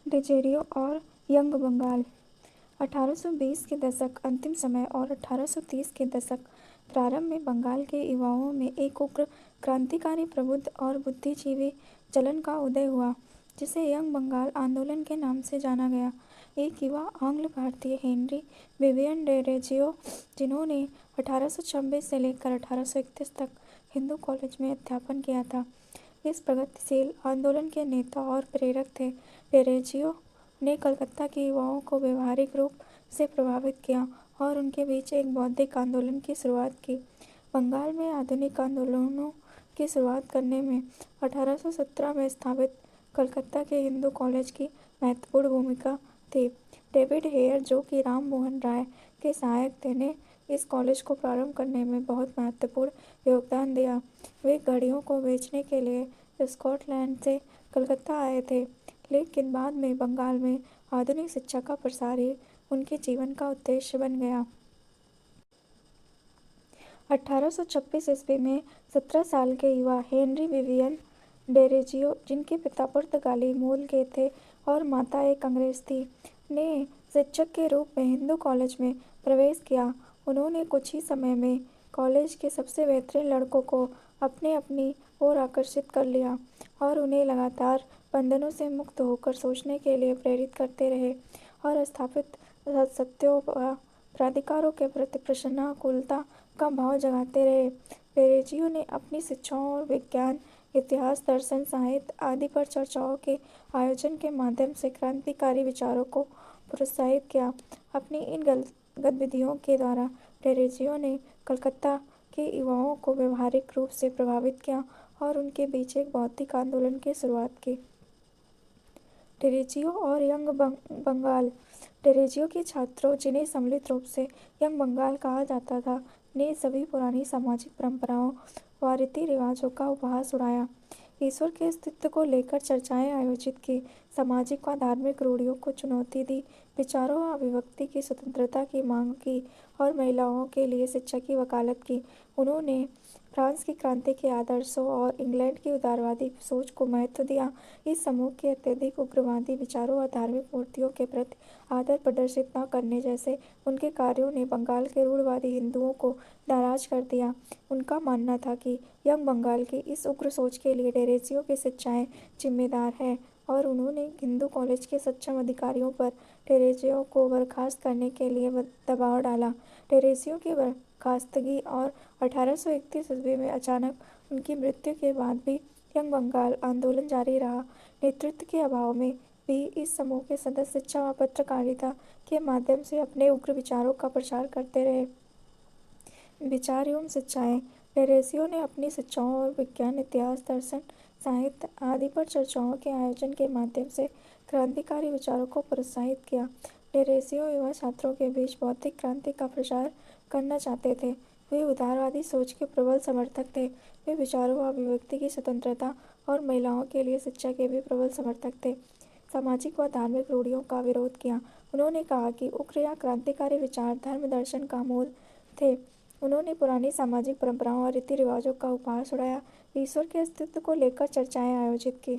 डेजेरियो और यंग बंगाल। 1820 के दशक अंतिम समय और 1830 के दशक प्रारंभ में बंगाल के युवाओं में एक उग्र क्रांतिकारी प्रबुद्ध और बुद्धिजीवी चलन का उदय हुआ, जिसे यंग बंगाल आंदोलन के नाम से जाना गया। एक युवा आंग्ल भारतीय हेनरी विवियन डेरोजियो, जिन्होंने 1826 से लेकर 1831 तक हिंदू कॉलेज में अध्यापन किया था, इस प्रगतिशील आंदोलन के नेता और प्रेरक थे। डेरोजियो ने कलकत्ता के युवाओं को व्यवहारिक रूप से प्रभावित किया और उनके बीच एक बौद्धिक आंदोलन की शुरुआत की। बंगाल में आधुनिक आंदोलनों की शुरुआत करने में 1817 में स्थापित कलकत्ता के हिंदू कॉलेज की महत्वपूर्ण भूमिका थी। डेविड हेयर, जो कि राम मोहन राय के सहायक थे, ने इस कॉलेज को प्रारंभ करने में बहुत महत्वपूर्ण योगदान दिया। वे घड़ियों को बेचने के लिए स्कॉटलैंड से कलकत्ता आए थे, लेकिन बाद में बंगाल में आधुनिक शिक्षा का प्रसार ही उनके जीवन का उद्देश्य बन गया। 1826 ईस्वी में 17 साल के युवा हेनरी विवियन डेरोजियो, जिनके पिता पुर्तगाली मूल के थे और माता एक अंग्रेज थी, ने शिक्षक के रूप में हिंदू कॉलेज में प्रवेश किया। उन्होंने कुछ ही समय में कॉलेज के सबसे बेहतरीन लड़कों को अपनी ओर आकर्षित कर लिया और उन्हें लगातार बंधनों से मुक्त होकर सोचने के लिए प्रेरित करते रहे और स्थापित सत्यों व प्राधिकारों के प्रति प्रसन्नाकुलता का भाव जगाते रहे। डेरोजियो ने अपनी शिक्षाओं और विज्ञान, इतिहास, दर्शन, साहित्य आदि पर चर्चाओं के आयोजन के माध्यम से क्रांतिकारी विचारों को प्रोत्साहित किया। अपनी इन गतिविधियों के द्वारा डेरोजियो ने कलकत्ता के युवाओं को व्यवहारिक रूप से प्रभावित किया और उनके बीच एक बौद्धिक आंदोलन की शुरुआत की। डेरोजियो और यंग बंगाल। डेरोजियो के छात्रों, जिन्हें सम्मिलित रूप से यंग बंगाल कहा जाता था, ने सभी पुरानी सामाजिक परंपराओं व रीति रिवाजों का उपहास उड़ाया, ईश्वर के अस्तित्व को लेकर चर्चाएं आयोजित की, सामाजिक व धार्मिक रूढ़ियों को चुनौती दी, विचारों व अभिव्यक्ति की स्वतंत्रता की मांग की और महिलाओं के लिए शिक्षा की वकालत की। उन्होंने फ्रांस की क्रांति के आदर्शों और इंग्लैंड की उदारवादी सोच को महत्व दिया। इस समूह के अत्यधिक उग्रवादी विचारों और धार्मिक मूर्तियों के प्रति आदर प्रदर्शित न करने जैसे उनके कार्यों ने बंगाल के रूढ़िवादी हिंदुओं को नाराज कर दिया। उनका मानना था कि यंग बंगाल की इस उग्र सोच के लिए डेरोजियो की शिक्षाएं जिम्मेदार हैं और उन्होंने हिंदू कॉलेज के सक्षम अधिकारियों पर डेरोजियो को बर्खास्त करने के लिए दबाव डाला। डेरोजियो की बर्खास्तगी और 1831 ईस्वी में अचानक उनकी मृत्यु के बाद भी यंग बंगाल आंदोलन जारी रहा। नेतृत्व के अभाव में भी इस समूह के सदस्य शिक्षा व पत्रकारिता के माध्यम से अपने उग्र विचारों का प्रसार करते रहे। विचार एवं शिक्षाएं। डेरोजियो ने अपनी शिक्षाओं और विज्ञान, इतिहास, दर्शन, साहित्य आदि पर चर्चाओं के आयोजन के माध्यम से क्रांतिकारी विचारों को प्रोत्साहित किया। डेरोजियो युवा छात्रों के बीच बौद्धिक क्रांति का प्रचार करना चाहते थे। वे उदारवादी सोच के प्रबल समर्थक थे। वे विचारों व अभिव्यक्ति की स्वतंत्रता और महिलाओं के लिए शिक्षा के भी प्रबल समर्थक थे। सामाजिक व धार्मिक रूढ़ियों का विरोध किया। उन्होंने कहा कि उग्र या क्रांतिकारी विचार धर्म दर्शन का मूल थे। उन्होंने पुरानी सामाजिक परंपराओं और रीति रिवाजों का उपहास उड़ाया, ईश्वर के अस्तित्व को लेकर चर्चाएं आयोजित की।